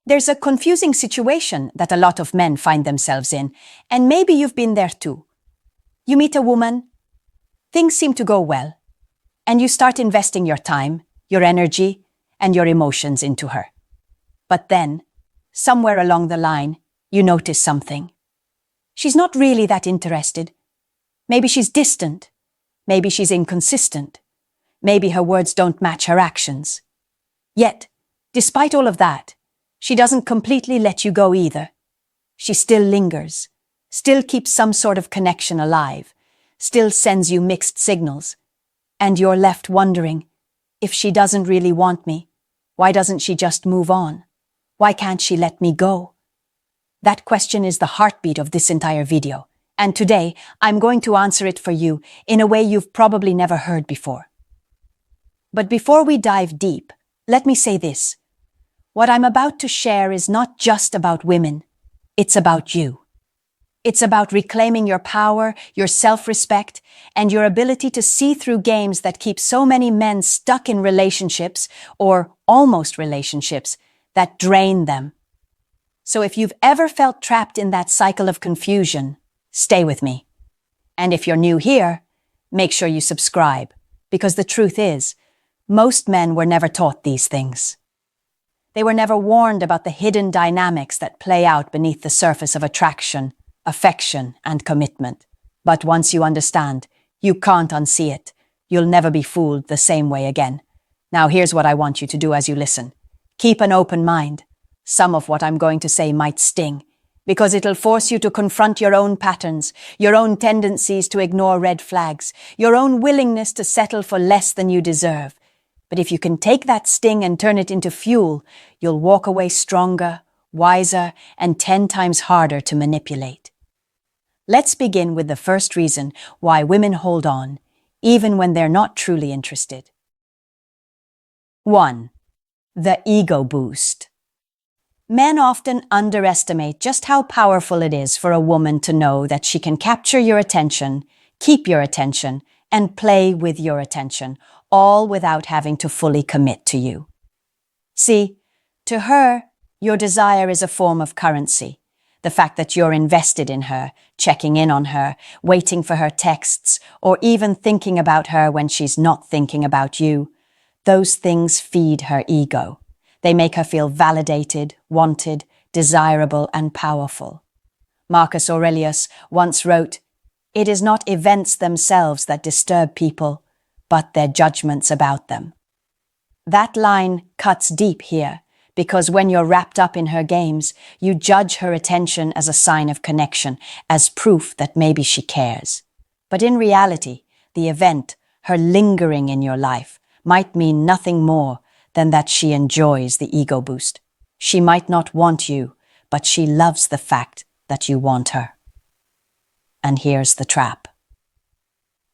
There's a confusing situation that a lot of men find themselves in, and maybe you've been there too. You meet a woman, things seem to go well, and you start investing your time, your energy, and your emotions into her. But then, somewhere along the line, you notice something. She's not really that interested. Maybe she's distant. Maybe she's inconsistent. Maybe her words don't match her actions. Yet, despite all of that, she doesn't completely let you go either. She still lingers, still keeps some sort of connection alive, still sends you mixed signals. And you're left wondering, if she doesn't really want me, why doesn't she just move on? Why can't she let me go? That question is the heartbeat of this entire video, and today I'm going to answer it for you in a way you've probably never heard before. But before we dive deep, let me say this. What I'm about to share is not just about women, it's about you. It's about reclaiming your power, your self-respect, and your ability to see through games that keep so many men stuck in relationships, or almost relationships, that drain them. So if you've ever felt trapped in that cycle of confusion, stay with me. And if you're new here, make sure you subscribe, because the truth is, most men were never taught these things. They were never warned about the hidden dynamics that play out beneath the surface of attraction, affection, and commitment. But once you understand, you can't unsee it. You'll never be fooled the same way again. Now here's what I want you to do as you listen. Keep an open mind. Some of what I'm going to say might sting, because it'll force you to confront your own patterns, your own tendencies to ignore red flags, your own willingness to settle for less than you deserve. But if you can take that sting and turn it into fuel, you'll walk away stronger, wiser, and 10 times harder to manipulate. Let's begin with the first reason why women hold on, even when they're not truly interested. 1. The ego boost. Men often underestimate just how powerful it is for a woman to know that she can capture your attention, keep your attention, and play with your attention, all without having to fully commit to you. See, to her, your desire is a form of currency. The fact that you're invested in her, checking in on her, waiting for her texts, or even thinking about her when she's not thinking about you, those things feed her ego. They make her feel validated, wanted, desirable, and powerful. Marcus Aurelius once wrote, "It is not events themselves that disturb people, but their judgments about them." That line cuts deep here, because when you're wrapped up in her games, you judge her attention as a sign of connection, as proof that maybe she cares. But in reality, the event, her lingering in your life, might mean nothing more than that she enjoys the ego boost. She might not want you, but she loves the fact that you want her. And here's the trap.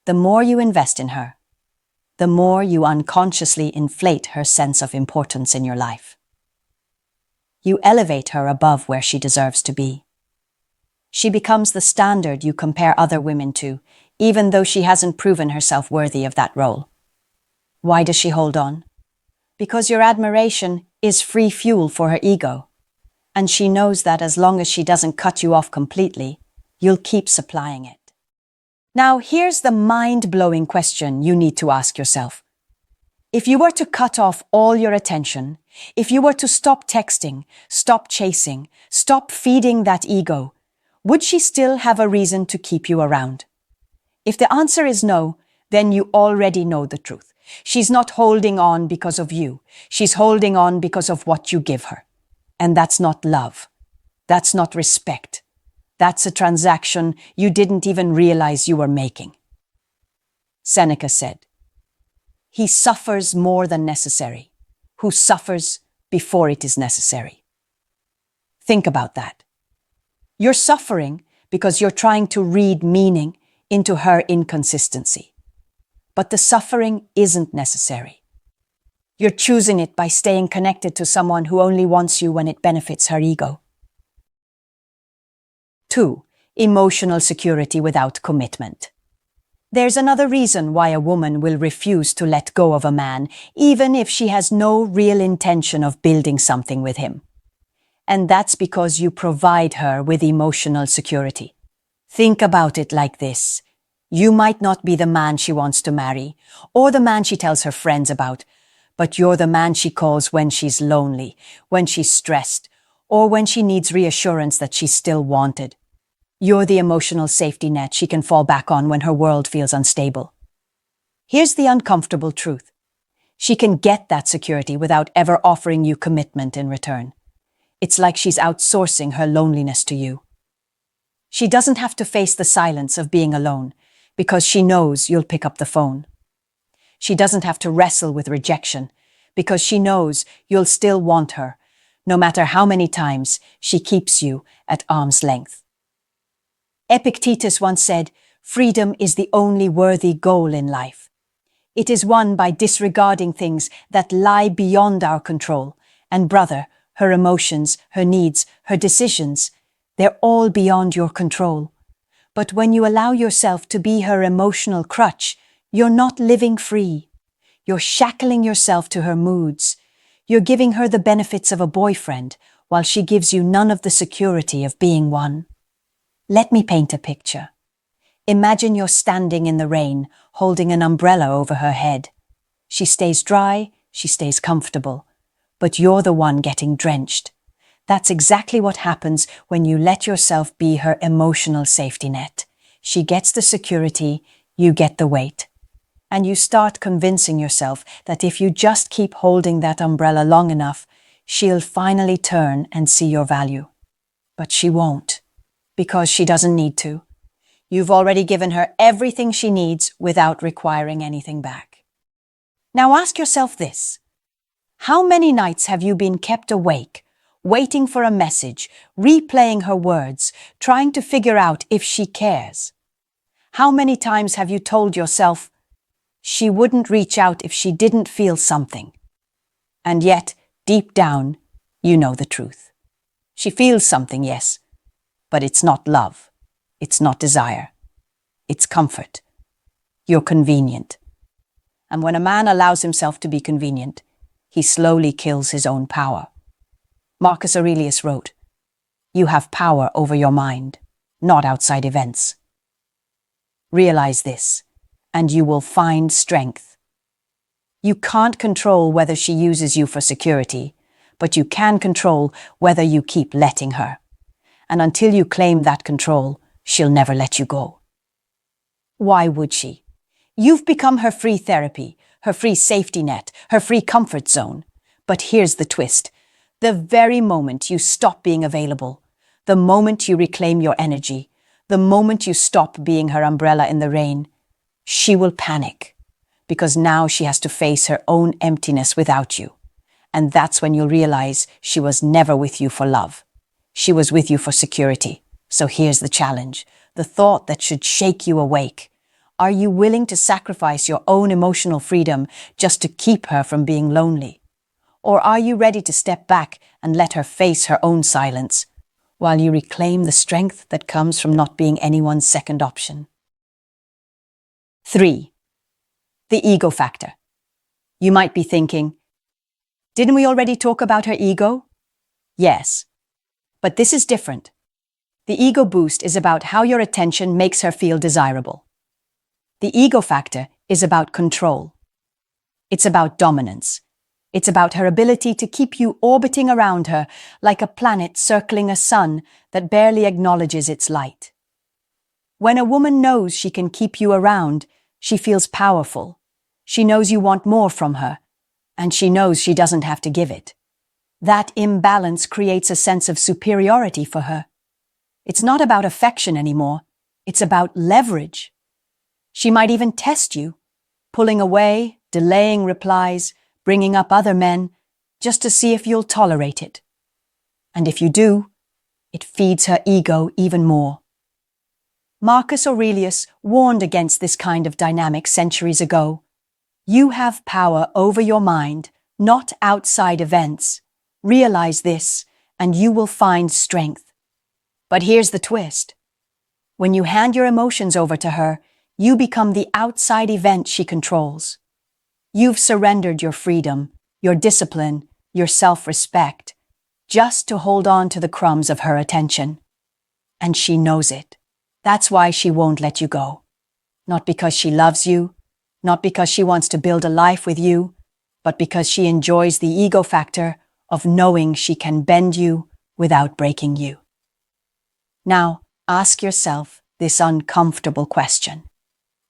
The more you invest in her, the more you unconsciously inflate her sense of importance in your life. You elevate her above where she deserves to be. She becomes the standard you compare other women to, even though she hasn't proven herself worthy of that role. Why does she hold on? Because your admiration is free fuel for her ego, and she knows that as long as she doesn't cut you off completely, you'll keep supplying it. Now, here's the mind-blowing question you need to ask yourself. If you were to cut off all your attention, if you were to stop texting, stop chasing, stop feeding that ego, would she still have a reason to keep you around? If the answer is no, then you already know the truth. She's not holding on because of you. She's holding on because of what you give her. And that's not love. That's not respect. That's a transaction you didn't even realize you were making. Seneca said, "He suffers more than necessary, who suffers before it is necessary." Think about that. You're suffering because you're trying to read meaning into her inconsistency. But the suffering isn't necessary. You're choosing it by staying connected to someone who only wants you when it benefits her ego. 2. Emotional security without commitment. There's another reason why a woman will refuse to let go of a man, even if she has no real intention of building something with him. And that's because you provide her with emotional security. Think about it like this. You might not be the man she wants to marry, or the man she tells her friends about, but you're the man she calls when she's lonely, when she's stressed, or when she needs reassurance that she's still wanted. You're the emotional safety net she can fall back on when her world feels unstable. Here's the uncomfortable truth. She can get that security without ever offering you commitment in return. It's like she's outsourcing her loneliness to you. She doesn't have to face the silence of being alone, because she knows you'll pick up the phone. She doesn't have to wrestle with rejection, because she knows you'll still want her, no matter how many times she keeps you at arm's length. Epictetus once said, "Freedom is the only worthy goal in life. It is won by disregarding things that lie beyond our control. And brother, her emotions, her needs, her decisions, they're all beyond your control. But when you allow yourself to be her emotional crutch, you're not living free. You're shackling yourself to her moods. You're giving her the benefits of a boyfriend, while she gives you none of the security of being one." Let me paint a picture. Imagine you're standing in the rain, holding an umbrella over her head. She stays dry, she stays comfortable, but you're the one getting drenched. That's exactly what happens when you let yourself be her emotional safety net. She gets the security, you get the weight. And you start convincing yourself that if you just keep holding that umbrella long enough, she'll finally turn and see your value. But she won't, because she doesn't need to. You've already given her everything she needs without requiring anything back. Now ask yourself this. How many nights have you been kept awake, waiting for a message, replaying her words, trying to figure out if she cares? How many times have you told yourself, she wouldn't reach out if she didn't feel something? And yet, deep down, you know the truth. She feels something, yes, but it's not love. It's not desire. It's comfort. You're convenient. And when a man allows himself to be convenient, he slowly kills his own power. Marcus Aurelius wrote, "You have power over your mind, not outside events." Realize this, and you will find strength. You can't control whether she uses you for security, but you can control whether you keep letting her. And until you claim that control, she'll never let you go. Why would she? You've become her free therapy, her free safety net, her free comfort zone. But here's the twist. The very moment you stop being available, the moment you reclaim your energy, the moment you stop being her umbrella in the rain, she will panic, because now she has to face her own emptiness without you. And that's when you'll realize she was never with you for love. She was with you for security. So here's the challenge, the thought that should shake you awake. Are you willing to sacrifice your own emotional freedom just to keep her from being lonely? Or are you ready to step back and let her face her own silence, while you reclaim the strength that comes from not being anyone's second option? 3. The ego factor. You might be thinking, didn't we already talk about her ego? Yes, but this is different. The ego boost is about how your attention makes her feel desirable. The ego factor is about control. It's about dominance. It's about her ability to keep you orbiting around her like a planet circling a sun that barely acknowledges its light. When a woman knows she can keep you around, she feels powerful. She knows you want more from her, and she knows she doesn't have to give it. That imbalance creates a sense of superiority for her. It's not about affection anymore. It's about leverage. She might even test you, pulling away, delaying replies, bringing up other men, just to see if you'll tolerate it. And if you do, it feeds her ego even more. Marcus Aurelius warned against this kind of dynamic centuries ago. You have power over your mind, not outside events. Realize this, and you will find strength. But here's the twist. When you hand your emotions over to her, you become the outside event she controls. You've surrendered your freedom, your discipline, your self-respect. just to hold on to the crumbs of her attention. And she knows it. That's why she won't let you go. Not because she loves you, not because she wants to build a life with you, but because she enjoys the ego factor of knowing she can bend you without breaking you. Now, ask yourself this uncomfortable question.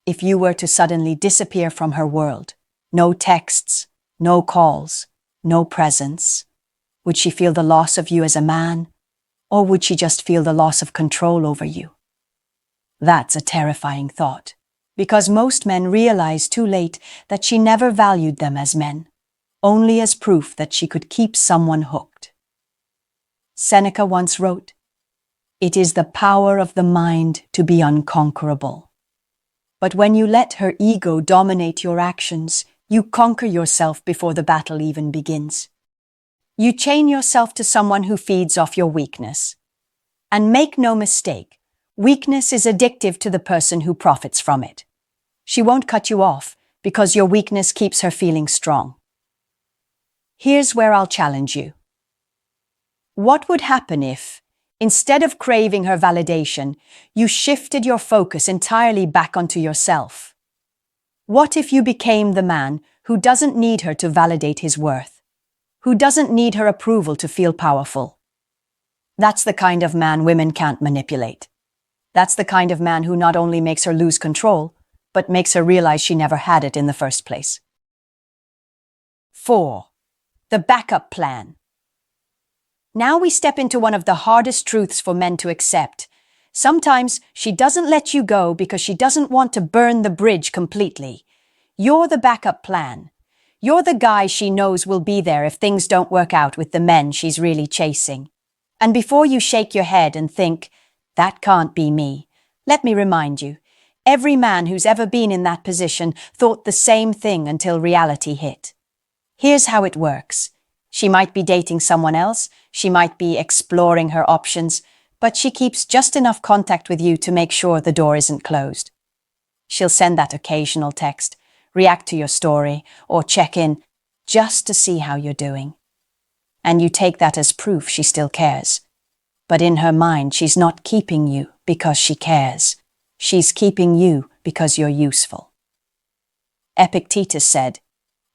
If you were to suddenly disappear from her world, no texts, no calls, no presence, would she feel the loss of you as a man, or would she just feel the loss of control over you? That's a terrifying thought, because most men realize too late that she never valued them as men, only as proof that she could keep someone hooked. Seneca once wrote, "It is the power of the mind to be unconquerable. But when you let her ego dominate your actions, you conquer yourself before the battle even begins. You chain yourself to someone who feeds off your weakness. And make no mistake, weakness is addictive to the person who profits from it. She won't cut you off because your weakness keeps her feeling strong." Here's where I'll challenge you. What would happen if, instead of craving her validation, you shifted your focus entirely back onto yourself? What if you became the man who doesn't need her to validate his worth, who doesn't need her approval to feel powerful? That's the kind of man women can't manipulate. That's the kind of man who not only makes her lose control, but makes her realize she never had it in the first place. 4. The backup plan. Now we step into one of the hardest truths for men to accept. Sometimes she doesn't let you go because she doesn't want to burn the bridge completely. You're the backup plan. You're the guy she knows will be there if things don't work out with the men she's really chasing. And before you shake your head and think, "That can't be me," let me remind you, every man who's ever been in that position thought the same thing until reality hit. Here's how it works. She might be dating someone else, she might be exploring her options, but she keeps just enough contact with you to make sure the door isn't closed. She'll send that occasional text, react to your story, or check in just to see how you're doing. And you take that as proof she still cares. But in her mind, she's not keeping you because she cares. She's keeping you because you're useful. Epictetus said,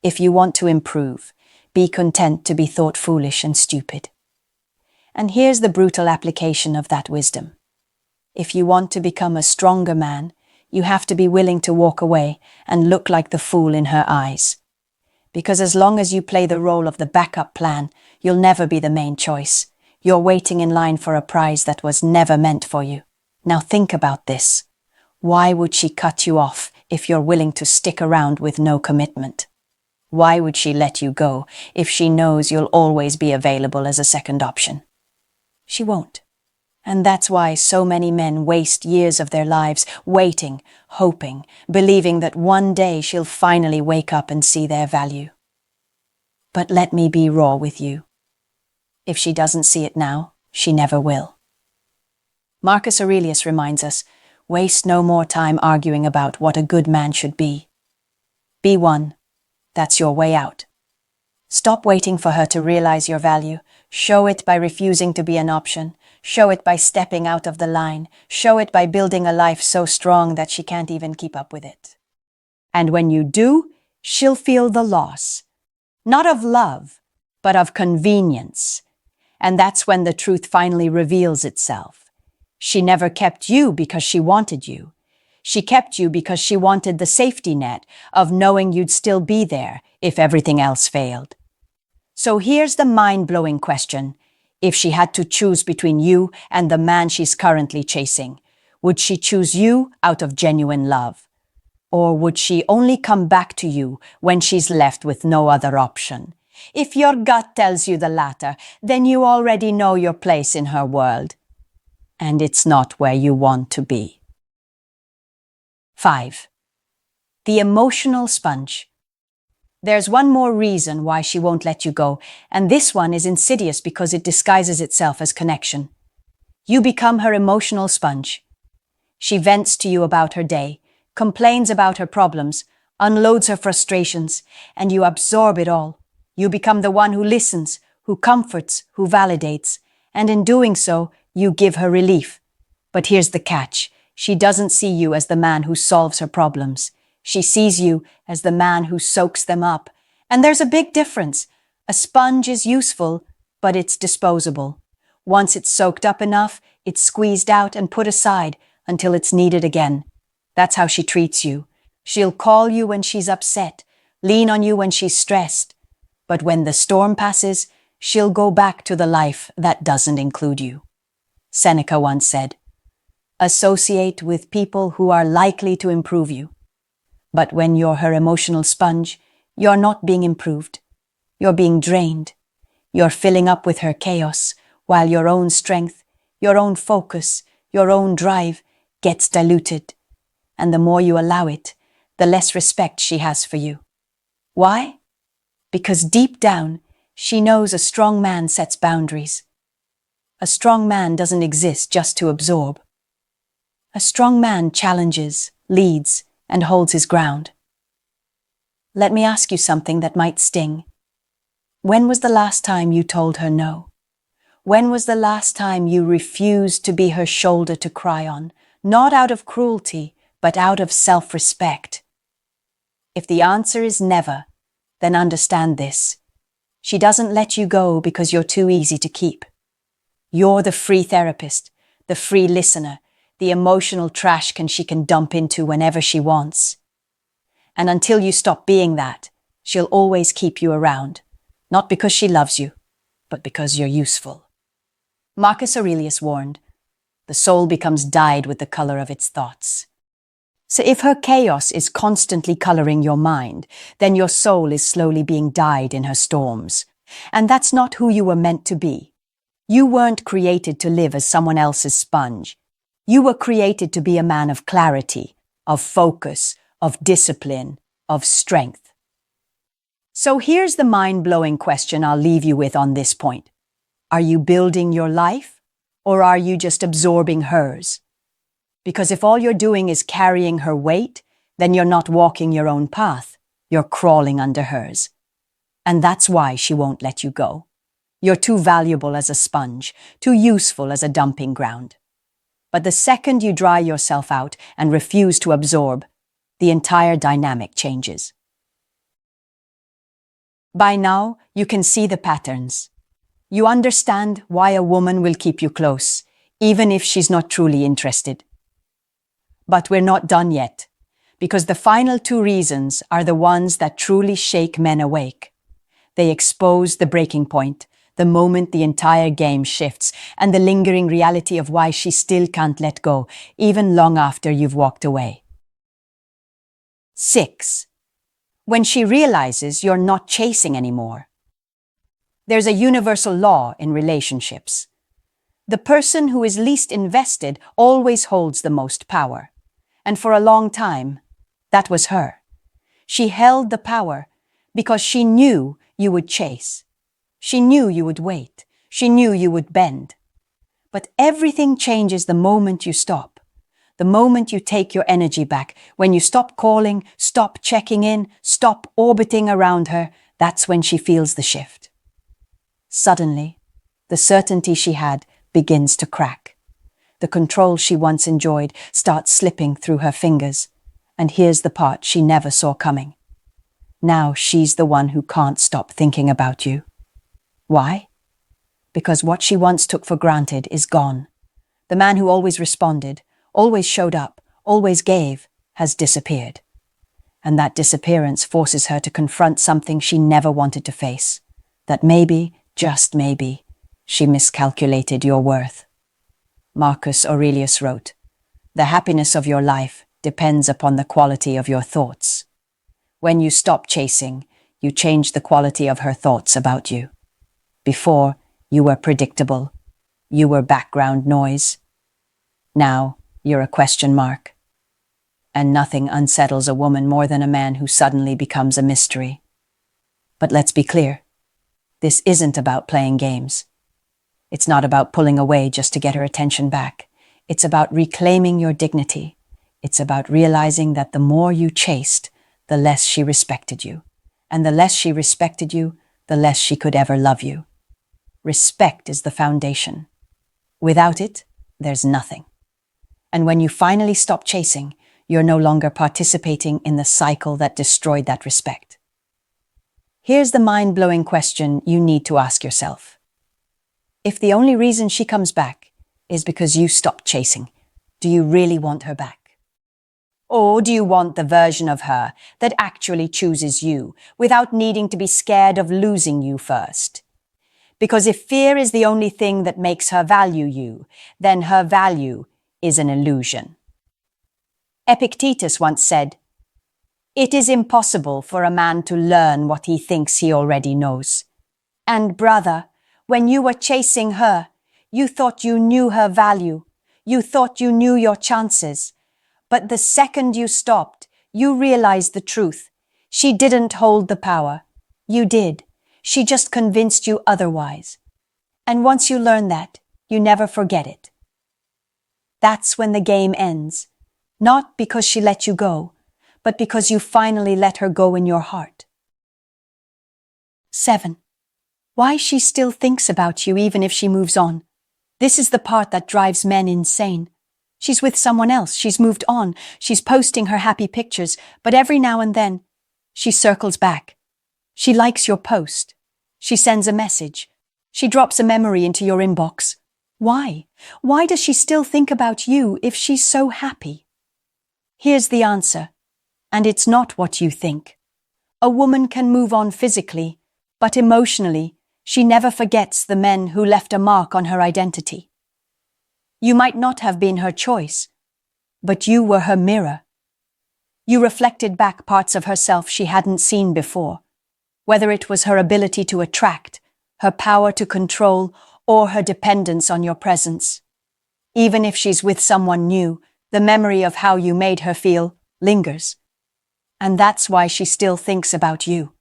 "If you want to improve, be content to be thought foolish and stupid." And here's the brutal application of that wisdom. If you want to become a stronger man, you have to be willing to walk away and look like the fool in her eyes. Because as long as you play the role of the backup plan, you'll never be the main choice. You're waiting in line for a prize that was never meant for you. Now think about this. Why would she cut you off if you're willing to stick around with no commitment? Why would she let you go if she knows you'll always be available as a second option? She won't. And that's why so many men waste years of their lives waiting, hoping, believing that one day she'll finally wake up and see their value. But let me be raw with you. If she doesn't see it now, she never will. Marcus Aurelius reminds us, waste no more time arguing about what a good man should be. Be one. That's your way out. Stop waiting for her to realize your value. Show it by refusing to be an option. Show it by stepping out of the line. Show it by building a life so strong that she can't even keep up with it. And when you do, she'll feel the loss. Not of love, but of convenience. And that's when the truth finally reveals itself. She never kept you because she wanted you. She kept you because she wanted the safety net of knowing you'd still be there if everything else failed. So here's the mind-blowing question. If she had to choose between you and the man she's currently chasing, would she choose you out of genuine love? Or would she only come back to you when she's left with no other option? If your gut tells you the latter, then you already know your place in her world. And it's not where you want to be. 5. The emotional sponge. There's one more reason why she won't let you go, and this one is insidious because it disguises itself as connection. You become her emotional sponge. She vents to you about her day, complains about her problems, unloads her frustrations, and you absorb it all. You become the one who listens, who comforts, who validates, and in doing so, you give her relief. But here's the catch. She doesn't see you as the man who solves her problems. She sees you as the man who soaks them up. And there's a big difference. A sponge is useful, but it's disposable. Once it's soaked up enough, it's squeezed out and put aside until it's needed again. That's how she treats you. She'll call you when she's upset, lean on you when she's stressed. But when the storm passes, she'll go back to the life that doesn't include you. Seneca once said, "Associate with people who are likely to improve you." But when you're her emotional sponge, you're not being improved. You're being drained. You're filling up with her chaos, while your own strength, your own focus, your own drive gets diluted. And the more you allow it, the less respect she has for you. Why? Because deep down, she knows a strong man sets boundaries. A strong man doesn't exist just to absorb. A strong man challenges, leads, and holds his ground. Let me ask you something that might sting. When was the last time you told her no? When was the last time you refused to be her shoulder to cry on, not out of cruelty, but out of self-respect? If the answer is never, then understand this. She doesn't let you go because you're too easy to keep. You're the free therapist, the free listener, the emotional trash can she can dump into whenever she wants. And until you stop being that, she'll always keep you around, not because she loves you, but because you're useful. Marcus Aurelius warned, "The soul becomes dyed with the color of its thoughts." So if her chaos is constantly coloring your mind, then your soul is slowly being dyed in her storms. And that's not who you were meant to be. You weren't created to live as someone else's sponge. You were created to be a man of clarity, of focus, of discipline, of strength. So here's the mind-blowing question I'll leave you with on this point. Are you building your life, or are you just absorbing hers? Because if all you're doing is carrying her weight, then you're not walking your own path. You're crawling under hers. And that's why she won't let you go. You're too valuable as a sponge, too useful as a dumping ground. But the second you dry yourself out and refuse to absorb, the entire dynamic changes. By now, you can see the patterns. You understand why a woman will keep you close, even if she's not truly interested. But we're not done yet, because the final two reasons are the ones that truly shake men awake. They expose the breaking point, the moment the entire game shifts, and the lingering reality of why she still can't let go, even long after you've walked away. 6. When she realizes you're not chasing anymore. There's a universal law in relationships. The person who is least invested always holds the most power. And for a long time, that was her. She held the power because she knew you would chase. She knew you would wait. She knew you would bend. But everything changes the moment you stop. The moment you take your energy back, when you stop calling, stop checking in, stop orbiting around her, that's when she feels the shift. Suddenly, the certainty she had begins to crack. The control she once enjoyed starts slipping through her fingers. And here's the part she never saw coming. Now she's the one who can't stop thinking about you. Why? Because what she once took for granted is gone. The man who always responded, always showed up, always gave, has disappeared. And that disappearance forces her to confront something she never wanted to face. That maybe, just maybe, she miscalculated your worth. Marcus Aurelius wrote, "The happiness of your life depends upon the quality of your thoughts." When you stop chasing, you change the quality of her thoughts about you. Before, you were predictable. You were background noise. Now, you're a question mark. And nothing unsettles a woman more than a man who suddenly becomes a mystery. But let's be clear. This isn't about playing games. It's not about pulling away just to get her attention back. It's about reclaiming your dignity. It's about realizing that the more you chased, the less she respected you. And the less she respected you, the less she could ever love you. Respect is the foundation. Without it, there's nothing. And when you finally stop chasing, you're no longer participating in the cycle that destroyed that respect. Here's the mind-blowing question you need to ask yourself. If the only reason she comes back is because you stopped chasing, do you really want her back? Or do you want the version of her that actually chooses you without needing to be scared of losing you first? Because if fear is the only thing that makes her value you, then her value is an illusion. Epictetus once said, "It is impossible for a man to learn what he thinks he already knows." And brother, when you were chasing her, you thought you knew her value. You thought you knew your chances. But the second you stopped, you realized the truth. She didn't hold the power. You did. She just convinced you otherwise. And once you learn that, you never forget it. That's when the game ends. Not because she let you go, but because you finally let her go in your heart. 7. Why she still thinks about you even if she moves on. This is the part that drives men insane. She's with someone else, she's moved on, she's posting her happy pictures, but every now and then, she circles back. She likes your post. She sends a message. She drops a memory into your inbox. Why? Why does she still think about you if she's so happy? Here's the answer, and it's not what you think. A woman can move on physically, but emotionally, she never forgets the men who left a mark on her identity. You might not have been her choice, but you were her mirror. You reflected back parts of herself she hadn't seen before, whether it was her ability to attract, her power to control, or her dependence on your presence. Even if she's with someone new, the memory of how you made her feel lingers. And that's why she still thinks about you.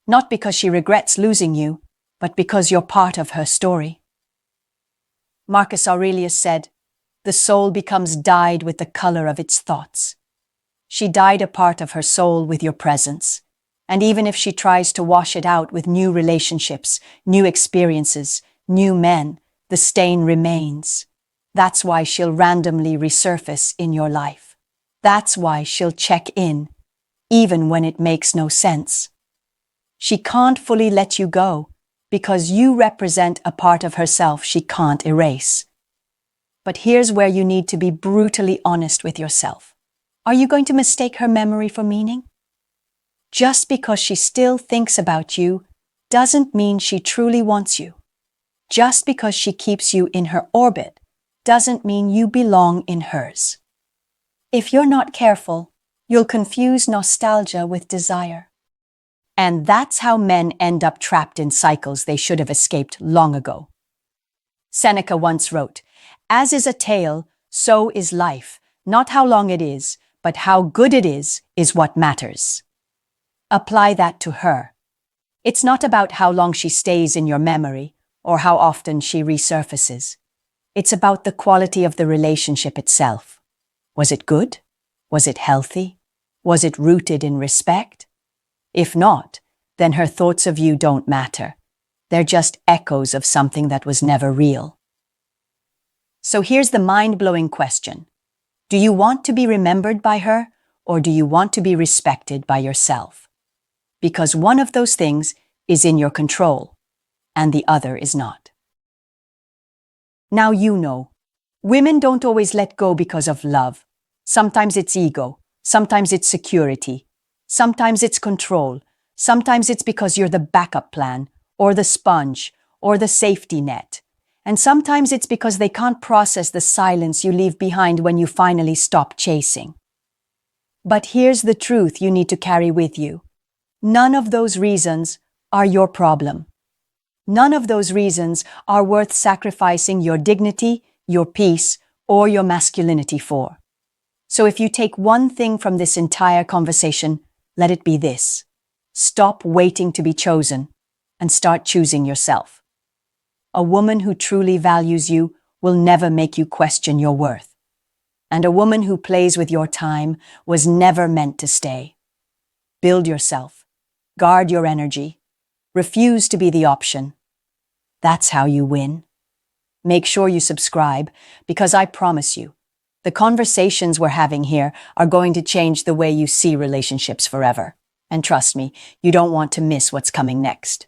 Not because she regrets losing you, but because you're part of her story. Marcus Aurelius said, "The soul becomes dyed with the color of its thoughts." She dyed a part of her soul with your presence. And even if she tries to wash it out with new relationships, new experiences, new men, the stain remains. That's why she'll randomly resurface in your life. That's why she'll check in, even when it makes no sense. She can't fully let you go because you represent a part of herself she can't erase. But here's where you need to be brutally honest with yourself. Are you going to mistake her memory for meaning? Just because she still thinks about you doesn't mean she truly wants you. Just because she keeps you in her orbit doesn't mean you belong in hers. If you're not careful, you'll confuse nostalgia with desire. And that's how men end up trapped in cycles they should have escaped long ago. Seneca once wrote, "As is a tale, so is life. Not how long it is, but how good it is what matters." Apply that to her. It's not about how long she stays in your memory or how often she resurfaces. It's about the quality of the relationship itself. Was it good? Was it healthy? Was it rooted in respect? If not, then her thoughts of you don't matter. They're just echoes of something that was never real. So here's the mind-blowing question. Do you want to be remembered by her, or do you want to be respected by yourself? Because one of those things is in your control, and the other is not. Now you know, women don't always let go because of love. Sometimes it's ego, sometimes it's security, sometimes it's control, sometimes it's because you're the backup plan, or the sponge, or the safety net. And sometimes it's because they can't process the silence you leave behind when you finally stop chasing. But here's the truth you need to carry with you. None of those reasons are your problem. None of those reasons are worth sacrificing your dignity, your peace, or your masculinity for. So if you take one thing from this entire conversation, let it be this. Stop waiting to be chosen and start choosing yourself. A woman who truly values you will never make you question your worth. And a woman who plays with your time was never meant to stay. Build yourself. Guard your energy. Refuse to be the option. That's how you win. Make sure you subscribe, because I promise you, the conversations we're having here are going to change the way you see relationships forever. And trust me, you don't want to miss what's coming next.